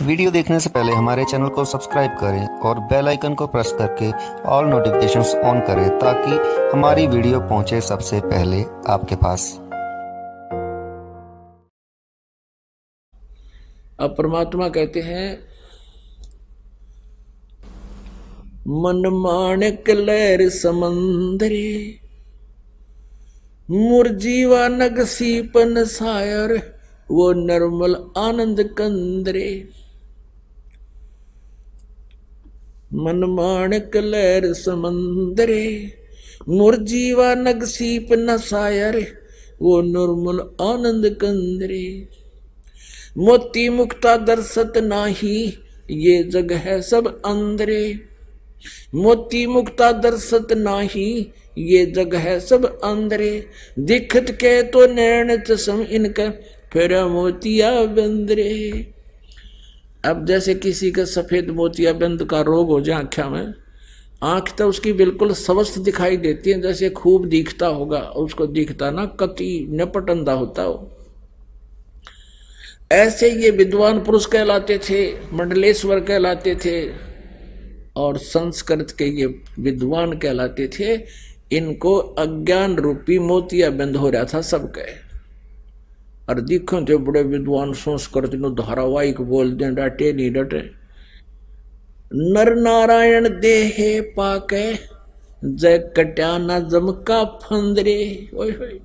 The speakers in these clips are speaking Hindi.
वीडियो देखने से पहले हमारे चैनल को सब्सक्राइब करें और बेल आइकन को प्रेस करके ऑल नोटिफिकेशंस ऑन करें ताकि हमारी वीडियो पहुंचे सबसे पहले आपके पास। अब परमात्मा कहते हैं, मन माणिक लहर समंदरे, मुरजीवा नग सीपन सायर, वो निर्मल आनंद कंदरे। मन माणिक लहर समंदरे, मुरजीवा नग सीपन सायर, वो निर्मल आनंद कंदरे। मोती मुक्ता दर्शत नाही, ये जग है सब अंदरे। मोती मुक्ता दर्शत नाही, ये जग है सब अंदरे। दिखत के तो नैन चश्म इनका, फिर मोतिया बंदरे। अब जैसे किसी का सफेद मोतिया बंद का रोग हो जाए आँखों में, आँख तो उसकी बिल्कुल स्वस्थ दिखाई देती है, जैसे खूब दिखता होगा, उसको दिखता ना कति नपटंदा होता हो। ऐसे ये विद्वान पुरुष कहलाते थे, मंडलेश्वर कहलाते थे और संस्कृत के ये विद्वान कहलाते थे। इनको अज्ञान रूपी मोतिया बंद हो रहा था सबके। और दिखो थे बड़े विद्वान संस्कृत नो धारावाहिक बोल दे, डटे नहीं डटे। नर नारायण देहे पाके, जय कट्या न जमका फंदरे। ओए होए,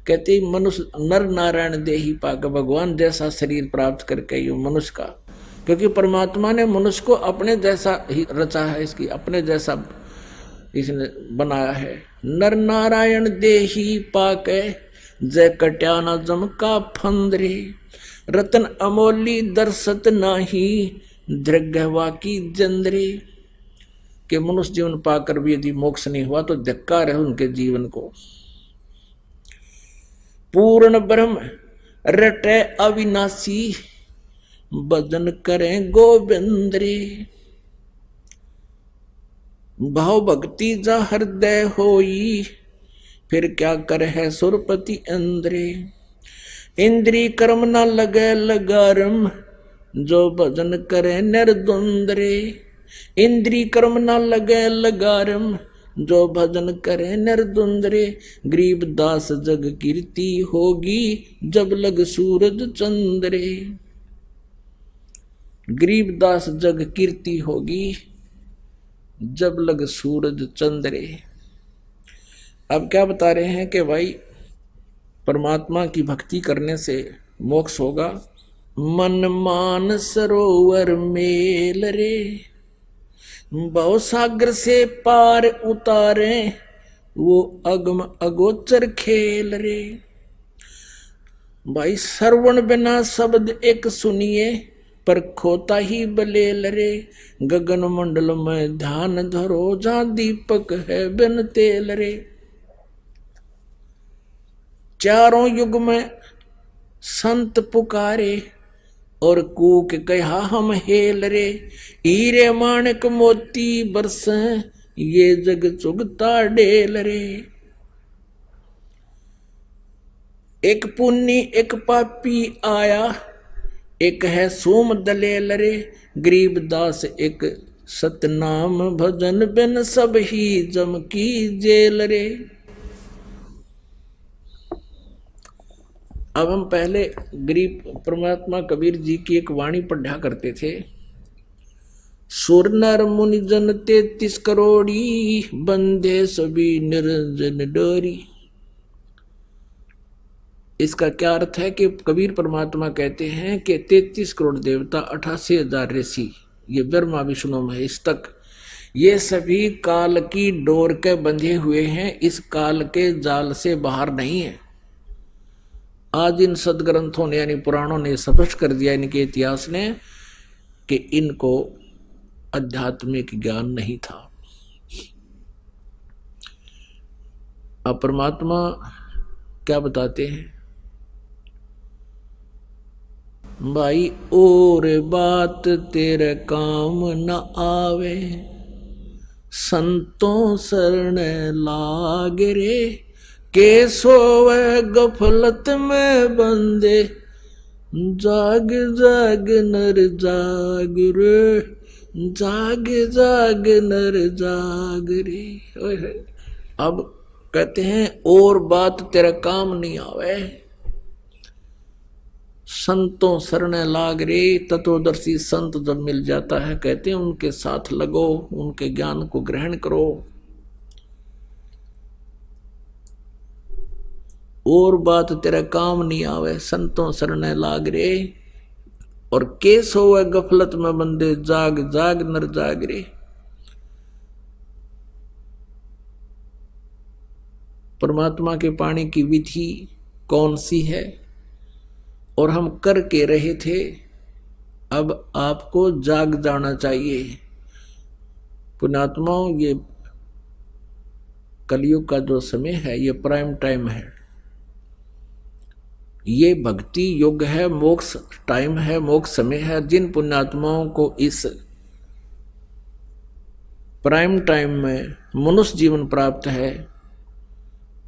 कहते मनुष्य नर नारायण देही पाक, भगवान जैसा शरीर प्राप्त करके ये मनुष्य का, क्योंकि परमात्मा ने मनुष्य को अपने जैसा ही रचा है, इसकी अपने जैसा इसने बनाया है। नर नारायण देही पाक, जय कट्याना जमका फंदरे। रतन अमोली दर्शत नाही, दृग्वा की जंदरे। के मनुष्य जीवन पाकर भी यदि मोक्ष नहीं हुआ तो धिक्कार है उनके जीवन को। पूर्ण ब्रह्म रटे अविनाशी, भजन करें गोविंदरे। भाव भक्ति जा हृदय होई, फिर क्या कर है सुरपति इंद्रे। इंद्री कर्म न लगे लगारम, जो भजन करे निर्द्वंद्रे। इंद्री कर्म न लगे लगारम, जो भजन करे निर्द्वंद्रे। गरीब दास जग कीर्ति होगी, जब लग सूरज चंद्रे। गरीब दास जग कीर्ति होगी, जब लग सूरज चंद्रे। अब क्या बता रहे हैं कि भाई परमात्मा की भक्ति करने से मोक्ष होगा। मन मान सरोवर मेल रे, भव सागर से पार उतारे, वो अगम अगोचर खेल रे। भाई श्रवण बिना शब्द एक सुनिए, पर खोता ही बलेल रे। गगन मंडल में ध्यान धरो, जहां दीपक है बिन तेल रे। चारों युग में संत पुकारे, और कूक कहा हम हेल रे। हीरे माणिक मोती बरस, ये जग चुगता डेल रे। एक पुन्नी एक पापी आया, एक है सोम दलेल रे। गरीब दास एक सतनाम भजन बिन, सब ही जम की जेल रे। अब हम पहले गरीब परमात्मा कबीर जी की एक वाणी पढ़ा करते थे। सुर नर मुनि जन 33 करोड़ी, बंदे सभी निरंजन डोरी। इसका क्या अर्थ है कि कबीर परमात्मा कहते हैं कि 33 करोड़ देवता, 88,000 ऋषि, ये ब्रह्मा विष्णु महेश तक, ये सभी काल की डोर के बंधे हुए हैं, इस काल के जाल से बाहर नहीं है। आज इन सदग्रंथों ने यानी पुराणों ने स्पष्ट कर दिया, इनके इतिहास ने, कि इनको आध्यात्मिक ज्ञान नहीं था। अब परमात्मा क्या बताते हैं, भाई और बात तेरे काम न आवे, संतों शरण लाग रे। के सोवे गफलत में बंदे, जाग जाग नर जाग रे, जाग जाग नर जाग रे। ओए होए। अब कहते हैं और बात तेरा काम नहीं आवे, संतों शरणे लाग रे। तत्वदर्शी संत जब मिल जाता है कहते हैं उनके साथ लगो, उनके ज्ञान को ग्रहण करो। और बात तेरा काम नहीं आवे, संतों शरणे लाग रे। और के सोवे गफलत में बंदे, जाग जाग नर जाग रे। परमात्मा के पाने की विधि कौन सी है और हम कर के रहे थे, अब आपको जाग जाना चाहिए। पुण्यात्माओं, ये कलयुग का जो समय है ये प्राइम टाइम है, ये भक्ति युग है, मोक्ष टाइम है, मोक्ष समय है। जिन पुण्यात्माओं को इस प्राइम टाइम में मनुष्य जीवन प्राप्त है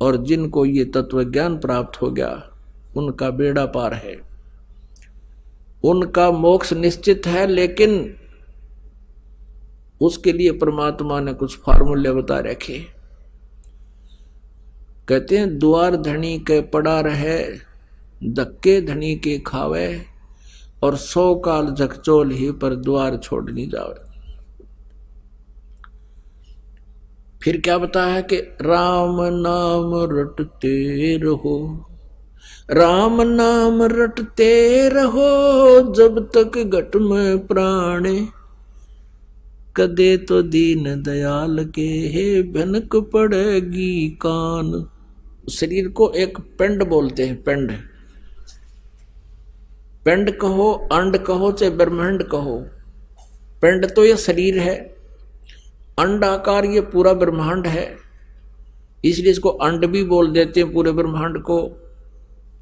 और जिनको ये तत्व ज्ञान प्राप्त हो गया, उनका बेड़ा पार है, उनका मोक्ष निश्चित है। लेकिन उसके लिए परमात्मा ने कुछ फार्मूले बता रखे। कहते हैं द्वार धनी के पड़ा रहे, धक्के धनी के खावे, और 100 काल झकझोल ही पर द्वार छोड़ नहीं जावे। फिर क्या बताया है कि राम नाम रटते रहो, राम नाम रटते रहो, जब तक घट में प्राणे, कदे तो दीन दयाल के हे भनक पड़ेगी कान। शरीर को एक पिंड बोलते हैं, पिंड। पिंड कहो, अंड कहो, चाहे ब्रह्मांड कहो, पिंड तो ये शरीर है, अंडाकार ये पूरा ब्रह्मांड है, इसलिए इसको अंड भी बोल देते हैं पूरे ब्रह्मांड को,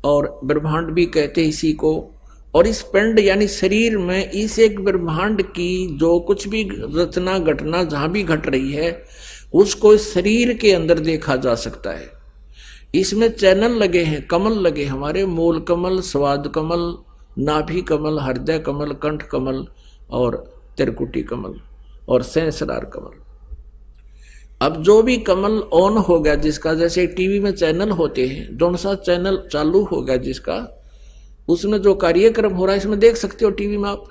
और ब्रह्मांड भी कहते हैं इसी को। और इस पिंड यानी शरीर में इस एक ब्रह्मांड की जो कुछ भी रचना घटना जहां भी घट रही है, उसको इस शरीर के अंदर देखा जा सकता है। इसमें चैनल लगे हैं, कमल लगे, हमारे मूल कमल, स्वाद कमल, नाभि कमल, हृदय कमल, कंठ कमल और त्रिकुटी कमल और सहस्रार कमल। अब जो भी कमल ऑन हो गया जिसका, जैसे टीवी में चैनल होते हैं, जौन सा चैनल चालू हो गया जिसका, उसमें जो कार्यक्रम हो रहा है इसमें देख सकते हो टीवी में आप।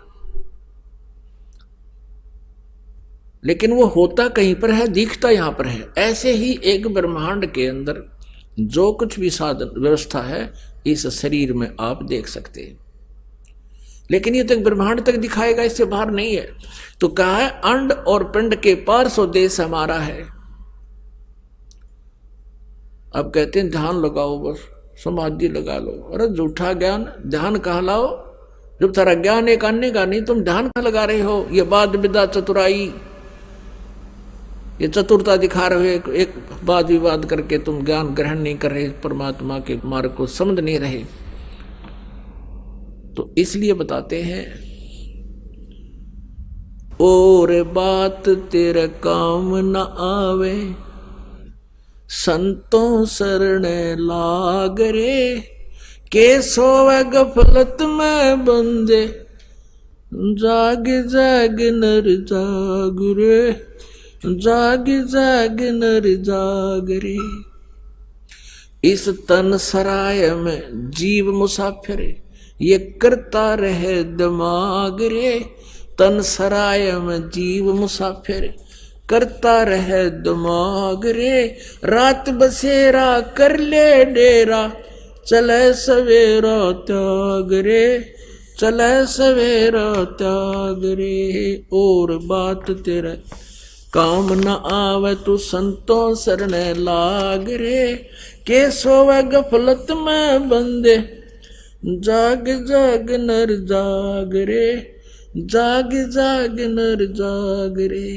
लेकिन वो होता कहीं पर है, दिखता यहां पर है। ऐसे ही एक ब्रह्मांड के अंदर जो कुछ भी साधन व्यवस्था है इस शरीर में आप देख सकते हैं, लेकिन ये तक ब्रह्मांड तक दिखाएगा, इससे बाहर नहीं है। तो कहा है अंड और पिंड के पार सो देश हमारा है। अब कहते हैं ध्यान लगाओ, बस समाधि लगा लो। अरे झूठा ज्ञान, ध्यान कहाँ लाओ जब थारा ज्ञान एक अन्य का नहीं, तुम ध्यान कहाँ लगा रहे हो? ये बात विदा चतुराई, ये चतुरता दिखा रहे हो, एक वाद विवाद करके तुम ज्ञान ग्रहण नहीं कर रहे, परमात्मा के मार्ग को समझ नहीं रहे। तो इसलिए बताते हैं और बात तेरे काम न आवे, संतों शरणे लाग रे, के सोवे गफलत में बंदे, जाग जाग नर जाग रे, जाग जाग नर जाग रे। इस तन सराय में जीव मुसाफिर, ये करता रहे दिमाग रे। तन सराय में जीव मुसाफिर, करता रहे दिमाग रे। रात बसेरा कर ले डेरा, चले सवेरा त्याग रे, चले सवेरा त्याग रे। और बात तेरा काम न आवे, तू संतों शरणे लाग रे, के सोवे गफलत में बंदे, जाग जाग नर जाग रे, जाग जाग नर जाग रे।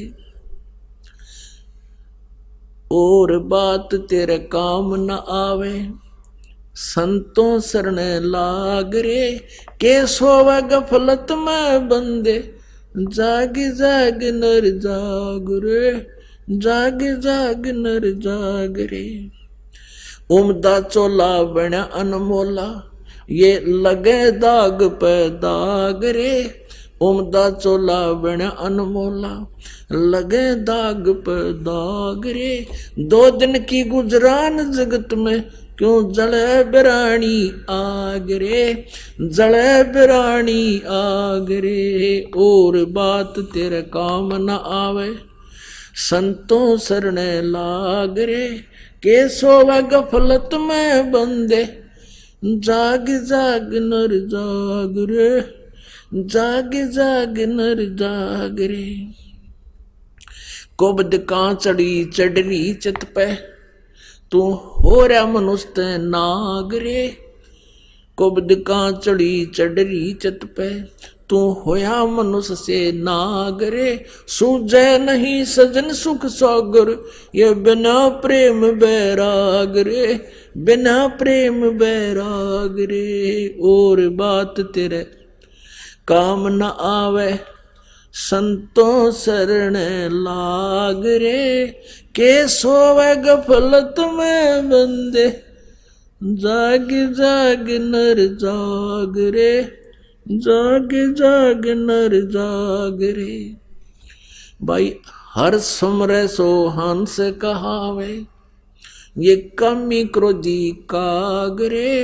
और बात तेरे काम न आवे, संतों शरणे लाग रे, के सोवे गफलत में बंदे, जाग जाग नर जाग रे, जाग जाग नर जाग रे। उमदा चोला बण्या अनमोला, ये लगे दाग पे दाग रे, उमदा चोला बन अनमोला। लगे दाग पे दाग रे, 2 दिन की गुजरान जगत में, क्यों जले बिरानी आग रे, जले बिरानी आग रे। और बात तेरे काम न आवे, संतों शरणे लाग रे, के सोवे गफलत में बंदे, जाग जाग नर जाग रे, जाग जाग नर जाग रे। कुबद का चढ़ी चढ़री चित पे, तू हो रहा मनुष्य नाग रे। कुबद का चढ़ी चढ़री चित पे, तू होया मनुष्य से नाग रे। सूझे नहीं सजन सुख सागर, ये बिना प्रेम बैराग रे, बिना प्रेम बैराग रे। और बात तेरे काम न आवे, संतों शरण लाग रे, के सोवे गफलत में बंदे, जाग जाग नर जाग रे, जाग जाग नर जाग रे। भाई हर सुमरे सो हंस कहावे, ये कमी क्रोधी काग रे।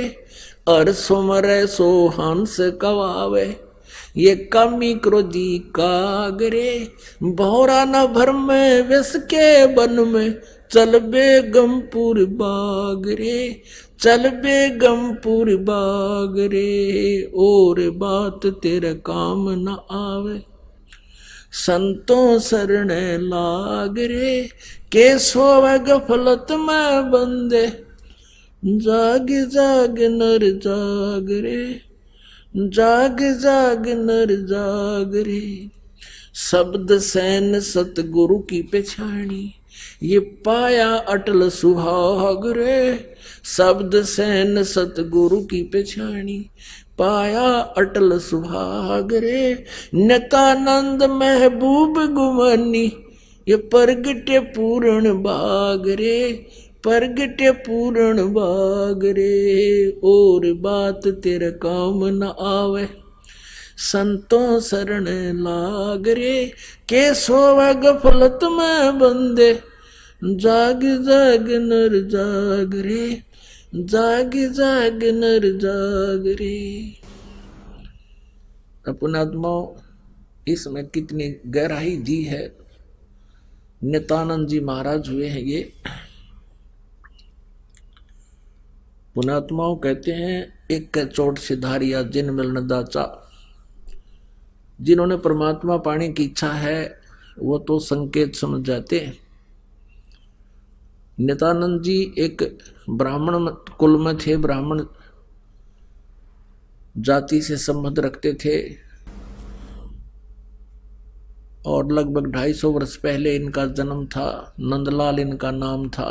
हर सुमरे सो हंस कहावे, ये कमी क्रोधी काग रे। भौरा न भर में विष के वन में, चल बेगमपुर बाग रे, चल बेगमपुर बाग रे। और बात तेरे काम न आवे, संतों शरण लाग रे, के सोवे गफलत में बंदे, जाग जाग नर जाग रे, जाग जाग नर जाग रे। शब्द सैन सतगुरु की पेछानी, ये पाया अटल सुहाग रे। शब्द सैन सतगुरु की पेछानी, पाया अटल सुहाग रे। नितानंद महबूब गुमानी, ये परगटे पूर्ण बाग रे, परगटे पूर्ण बाग रे। और बात तेरे काम न आवे, संतों शरण लाग रे, के सोवे गफलत में बंदे, जाग जाग नर जाग रे, जाग जाग नर जाग रे। अपनात्मा इसमें कितनी गहराई दी है। नित्यानंद जी महाराज हुए हैं ये। पुणात्माओं कहते हैं, एक के चोट सिधारिया जिन मिलन दाचा। जिन्होंने परमात्मा पाने की इच्छा है वो तो संकेत समझ जाते हैं। नित्यानंद जी एक ब्राह्मण कुल में थे, ब्राह्मण जाति से संबंध रखते थे और लगभग 250 वर्ष पहले इनका जन्म था। नंदलाल इनका नाम था।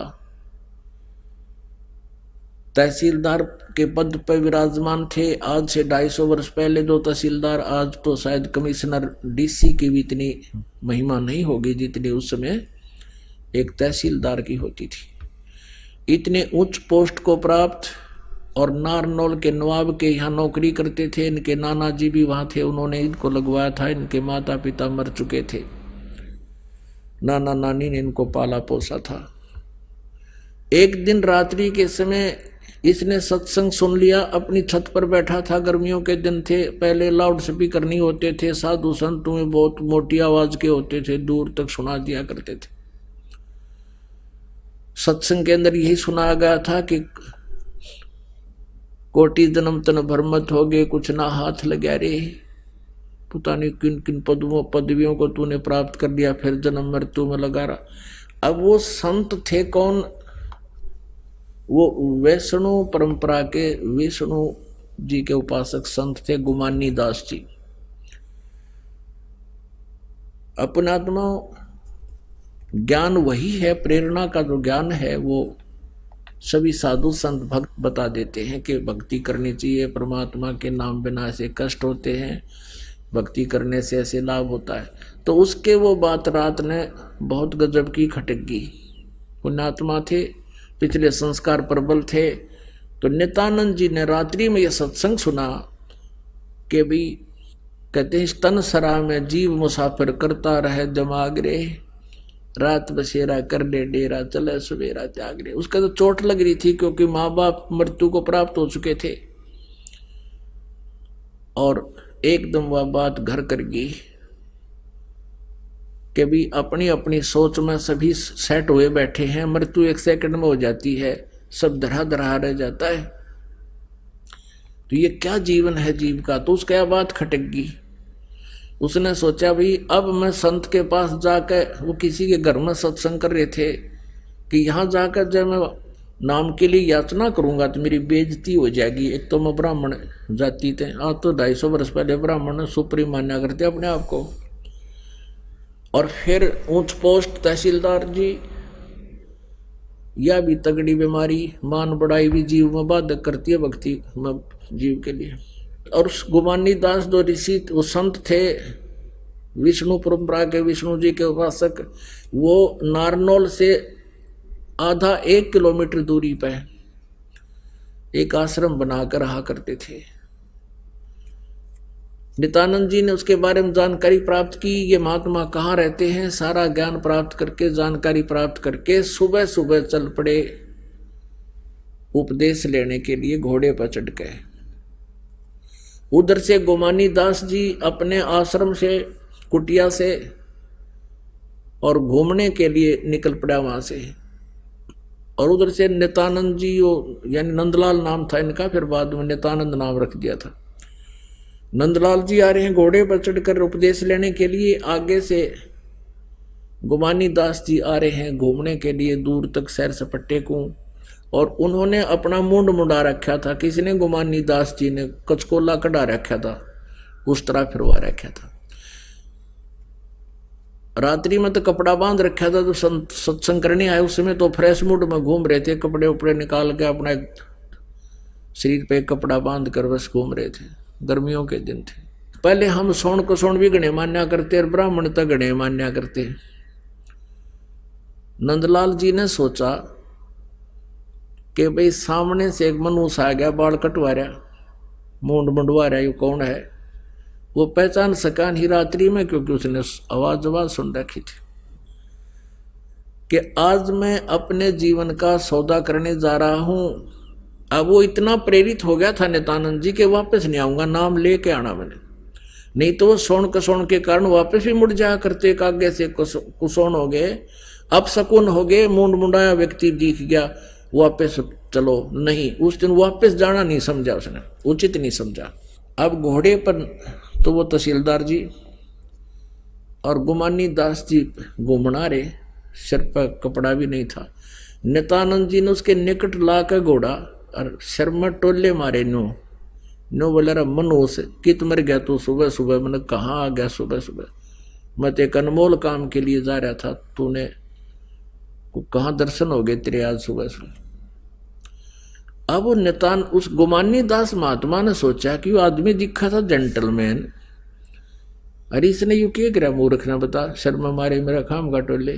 तहसीलदार के पद पर विराजमान थे। आज से 250 वर्ष पहले जो तहसीलदार, आज तो शायद कमिश्नर डीसी की भी इतनी महिमा नहीं होगी जितनी उस समय एक तहसीलदार की होती थी। इतने उच्च पोस्ट को प्राप्त, और नारनौल के नवाब के यहाँ नौकरी करते थे। इनके नाना जी भी वहाँ थे, उन्होंने इनको लगवाया था। इनके माता पिता मर चुके थे, नाना नानी ने इनको पाला पोसा था। एक दिन रात्रि के समय इसने सत्संग सुन लिया। अपनी छत पर बैठा था, गर्मियों के दिन थे, पहले लाउड स्पीकर नहीं होते थे, साधु संतों में बहुत मोटी आवाज के होते थे, दूर तक सुना दिया करते थे। सत्संग के अंदर यही सुनाया गया था कि कोटि जन्म तन भरमत हो गए, कुछ ना हाथ लगा रे। पता नहीं किन किन पदवियों को तूने प्राप्त कर लिया, फिर जन्म मृत्यु में लगा रहा। अब वो संत थे कौन? वो वैष्णो परंपरा के विष्णु जी के उपासक संत थे, गुमानी दास जी। अपनात्मा ज्ञान वही है, प्रेरणा का जो ज्ञान है वो सभी साधु संत भक्त बता देते हैं कि भक्ति करनी चाहिए, परमात्मा के नाम बिना ऐसे कष्ट होते हैं, भक्ति करने से ऐसे लाभ होता है। तो उसके वो बात रात ने बहुत गजब की खटक गई। पुण्यात्मा थे, पिछले संस्कार प्रबल थे, तो तो नित्यानंद जी ने रात्रि में यह सत्संग सुना कि भी कहते हैं तन सरा में जीव मुसाफिर करता रहे दिमाग रे, रात बसेरा कर ले डेरा चले सवेरा त्याग रे। उसका तो चोट लग रही थी क्योंकि माँ बाप मृत्यु को प्राप्त हो चुके थे और एकदम वह बात घर कर गई कि भी अपनी अपनी सोच में सभी सेट हुए बैठे हैं, मृत्यु एक सेकंड में हो जाती है, सब धरा धरा रह जाता है, तो ये क्या जीवन है जीव का। तो उसका बात खटक गई। उसने सोचा भाई अब मैं संत के पास जाकर, वो किसी के घर में सत्संग कर रहे थे, कि यहाँ जाकर जब मैं नाम के लिए याचना करूंगा तो मेरी बेइज्जती हो जाएगी। एक तो मैं ब्राह्मण जाति थे, आज तो 250 वर्ष पहले ब्राह्मण सुप्रीम मान्या करते अपने आप को, और फिर ऊंच पोस्ट तहसीलदार जी, यह भी तगड़ी बीमारी, मान बढ़ाई भी जीव में बाधक करती है भक्ति में जीव के लिए। और गुमानी दास दो ऋषि, वो संत थे विष्णु परंपरा के, विष्णु जी के उपासक, वो नारनौल से आधा 1 किलोमीटर दूरी पर एक आश्रम बनाकर रहा करते थे। नित्यानंद जी ने उसके बारे में जानकारी प्राप्त की, ये महात्मा कहाँ रहते हैं, सारा ज्ञान प्राप्त करके, जानकारी प्राप्त करके सुबह सुबह चल पड़े उपदेश लेने के लिए घोड़े पर चढ़ के। उधर से गोमानी दास जी अपने आश्रम से, कुटिया से, और घूमने के लिए निकल पड़ा वहां से। और उधर से नित्यानंद जी, यानी नंदलाल नाम था इनका, फिर बाद में नित्यानंद नाम रख दिया था। नंदलाल जी आ रहे हैं घोड़े पर चढ़कर उपदेश लेने के लिए, आगे से गुमानी दास जी आ रहे हैं घूमने के लिए दूर तक सैर सपट्टे को। और उन्होंने अपना मुंड मुंडा रखा था, किसी ने, गुमानी दास जी ने कचकोला कढ़ा रखा था, उस तरह फिरवा रखा था। रात्रि में तो कपड़ा बांध रखा था, तो सत्संग करने आए उस समय तो फ्रेश मूड में घूम रहे थे, कपड़े उपड़े निकाल के अपना शरीर पे कपड़ा बांध कर बस घूम रहे थे। गर्मियों के दिन थे। पहले हम सोन को सोन भी गणे मान्या करते और ब्राह्मण तक गणे मान्या करते। नंदलाल जी ने सोचा कि भाई सामने से एक मनुष्य आ गया, बाल कटवा रहा, मूंड मुंडवा रहा, ये कौन है। वो पहचान सका नहीं रात्रि में, क्योंकि उसने आवाज सुन रखी थी कि आज मैं अपने जीवन का सौदा करने जा रहा हूं। अब वो इतना प्रेरित हो गया था नित्यानंद जी के वापस नहीं आऊंगा, नाम लेके आना मैंने, नहीं तो वो सोन कसोन के कारण वापस भी मुड़ जाया करते। एक आगे से कुसोन हो गए, अब शकुन हो गए, मुंड मुंडाया व्यक्ति दिख गया, वापस चलो, नहीं, उस दिन वापस जाना नहीं समझा उसने, उचित नहीं समझा। अब घोड़े पर तो वो तहसीलदार जी और गुमानी दास जी घूमना रहे, सिर पर कपड़ा भी नहीं था। नित्यानंद जी ने उसके निकट ला कर घोड़ा और सिर में टोले मारे, नो बोले रहा मनोस कित मर गया तू सुबह सुबह। मैंने कहाँ आ गया सुबह सुबह, मैं तो एक अनमोल काम के लिए जा रहा था, तूने कहाँ दर्शन हो गए तेरे आज सुबह सुबह। अब वो नितान उस गुमानी दास महात्मा ने सोचा कि वो आदमी दिखा था जेंटलमैन, अरे इसने यू क्या करा मूर्ख ने, बता शर्मा मारे मेरा काम का टोले।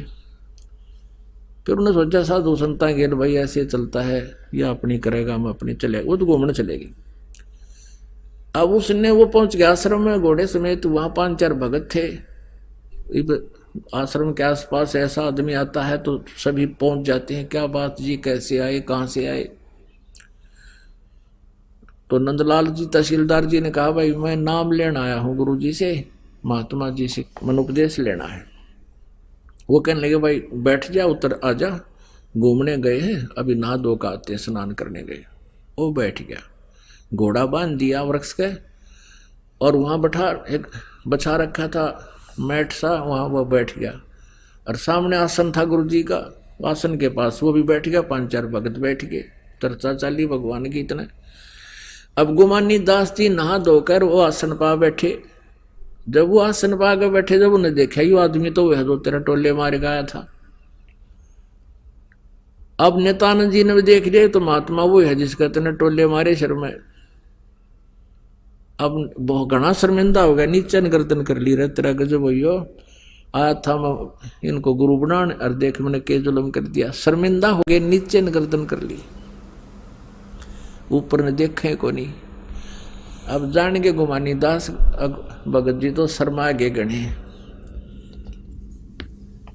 फिर उन्होंने सोचा साधु संता गेल भाई ऐसे चलता है, या अपनी करेगा हम अपनी चले, वो तो घूमने चलेगी। अब उसने वो पहुंच गया आश्रम में घोड़े समेत, वहां 5-4 भगत थे। आश्रम के आसपास ऐसा आदमी आता है तो सभी पहुंच जाते हैं, क्या बात जी, कैसे आए, कहाँ से आए। तो नंदलाल जी तहसीलदार जी ने कहा भाई मैं नाम लेना आया हूँ गुरु जी से, महात्मा जी से मन उपदेश लेना है। वो कहने लगे भाई बैठ जा, उतर आ जा, घूमने गए हैं, अभी नहा धो का आते हैं, स्नान करने गए। वो बैठ गया, घोड़ा बांध दिया वृक्ष के, और वहाँ बछा रखा था मैट सा, वहाँ वो बैठ गया। और सामने आसन था गुरु जी का, आसन के पास वो भी बैठ गया, 5-4 भगत बैठ गए, चर्चा चाली भगवान की इतने। अब गुमानी दास जी नहा धोकर वो आसन पा बैठे। जब वो आसन पा के बैठे, जब उन्हें देखा ये आदमी तो वह जो तेरा टोले मारे गया था। अब नित्यानंद जी ने भी देख लिया तो महात्मा वो है जिसका तेने टोले मारे शर में। अब बहुत घना शर्मिंदा हो गया, नीचे गर्दन कर ली रहे, तेरा गजब हो आया था मैं इनको गुरु बनाने, और देख मैंने के जुलम कर दिया। शर्मिंदा हो गए, नीचे गर्दन कर ली। ऊपर ने देखे को नहीं। अब जान के गुमानी दास भगत जी तो शर्मा गए गणे।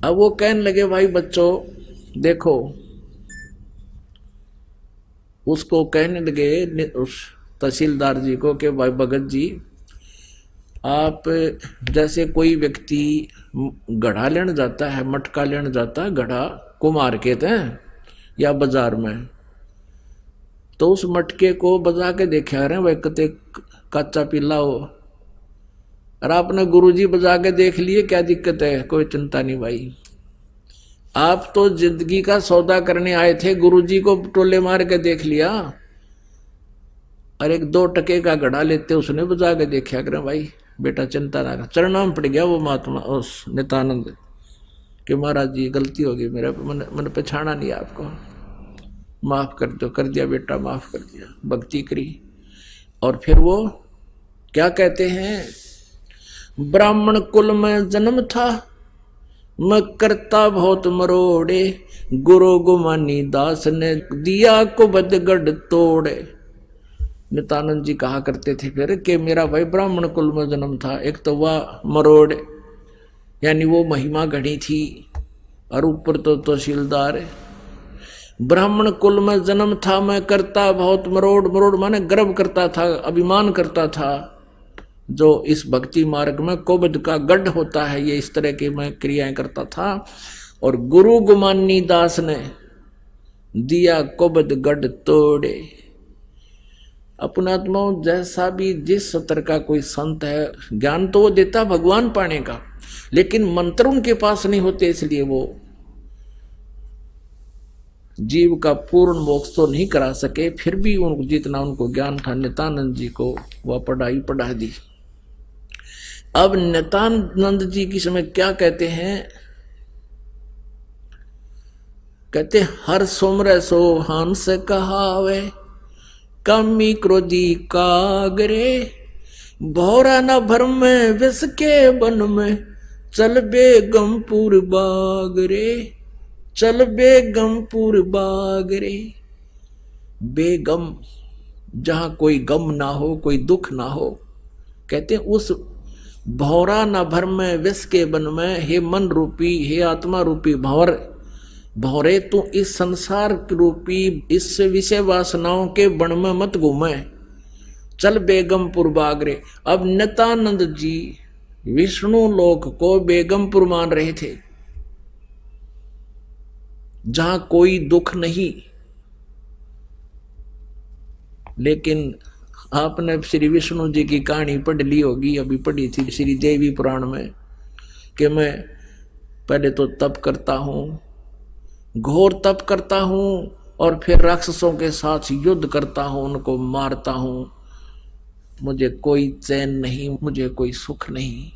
अब वो कहने लगे भाई बच्चों देखो, उसको कहने लगे उस तहसीलदार जी को कि भाई भगत जी, आप जैसे कोई व्यक्ति घड़ा लेने जाता है, मटका लेने जाता है, घड़ा को मार्केट है या बाजार में, तो उस मटके को बजा के देखा रहे भाई कते कच्चा पीला हो, और आपने गुरुजी बजा के देख लिए, क्या दिक्कत है? कोई चिंता नहीं भाई, आप तो जिंदगी का सौदा करने आए थे, गुरुजी को टोले मार के देख लिया, और एक 2 टके का घड़ा लेते उसने बजा के देखा करें भाई, बेटा चिंता ना कर। चरणाम पड़ गया वो महात्मा उस नित्यानंद कि महाराज जी गलती हो गई, मेरा मन पछाना नहीं आपको, माफ कर दो। कर दिया बेटा, माफ कर दिया, भक्ति करी। और फिर वो क्या कहते हैं, ब्राह्मण कुल में जन्म था, मैं करता बहुत मरोड़े, गुरु गुमानी दास ने दिया को बदगढ़ तोड़े। नित्यानंद जी कहा करते थे फिर कि मेरा भाई ब्राह्मण कुल में जन्म था, एक तो वह मरोड़ यानी वो महिमा घड़ी थी, और ऊपर तो तहसीलदार है। ब्राह्मण कुल में जन्म था, मैं करता बहुत मरोड़, मरोड़ माने गर्व करता था, अभिमान करता था, जो इस भक्ति मार्ग में कोबद का गढ़ होता है, ये इस तरह की मैं क्रियाएं करता था। और गुरु गुमानी दास ने दिया कोबद गढ़ तोड़े। अपनात्माओं, जैसा भी जिस स्तर का कोई संत है, ज्ञान तो वो देता भगवान पाने का, लेकिन मंत्र उनके पास नहीं होते, इसलिए वो जीव का पूर्ण मोक्ष तो नहीं करा सके। फिर भी उनको जितना उनको ज्ञान था, नित्यानंद जी को वह पढ़ाई पढ़ा दी। अब नित्यानंद जी की समय क्या कहते हैं, कहते हर सुमर सो हंस कहावे, कामी क्रोधी कागरे, भौरा न भर में विष के वन में, चल बेगमपुर बागरे, चल बेगमपुर बागरे। बेगम जहां कोई गम ना हो, कोई दुख ना हो, कहते उस भौरा न भर में विष के वन में, हे मन रूपी, हे आत्मा रूपी भंवर, भौरे तू इस संसार रूपी इस विषय वासनाओं के वन में मत घूमे, चल बेगमपुर बागरे। अब नित्यानंद जी विष्णु लोक को बेगमपुर मान रहे थे, जहां कोई दुख नहीं। लेकिन आपने श्री विष्णु जी की कहानी पढ़ ली होगी, अभी पढ़ी थी श्री देवी पुराण में, कि मैं पहले तो तप करता हूं, घोर तप करता हूं, और फिर राक्षसों के साथ युद्ध करता हूं, उनको मारता हूं, मुझे कोई चैन नहीं, मुझे कोई सुख नहीं।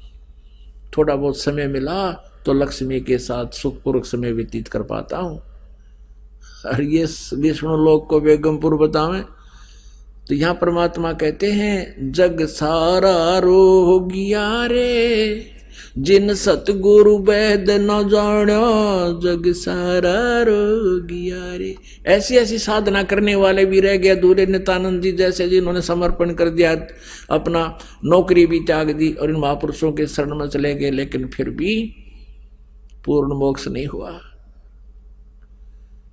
थोड़ा बहुत समय मिला तो लक्ष्मी के साथ सुखपूर्वक समय व्यतीत कर पाता हूं। और ये विष्णु लोक को बेगमपुर बतावें तो यहां परमात्मा कहते हैं, जग सारा रोगिया रे, जिन सतगुरु वैद न जाना, जग सारा रोगिया रे। ऐसी ऐसी साधना करने वाले भी रह गए अधूरे, नित्यानंद जी जैसे जिन्होंने समर्पण कर दिया, अपना नौकरी भी त्याग दी और इन महापुरुषों के शरण में चले गए, लेकिन फिर भी पूर्ण मोक्ष नहीं हुआ।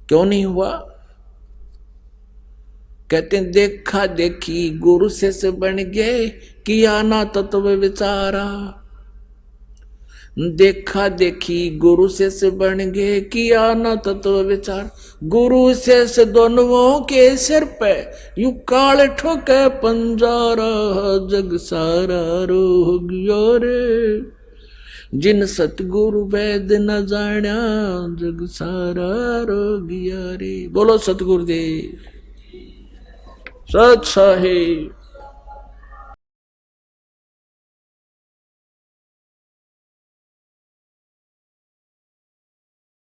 क्यों नहीं हुआ? कहते हैं देखा देखी गुरु से बन गए, किया ना तत्व विचारा। देखा देखी गुरु से बन गए, किया ना तत्व विचार। गुरु से दोनों के सिर पे यू काल ठोके पंजारा, जग सारा रो गया रे, जिन सतगुरु वैद न जाना, जग सारा रो गया रे। बोलो सतगुरुदेव सत साहिब।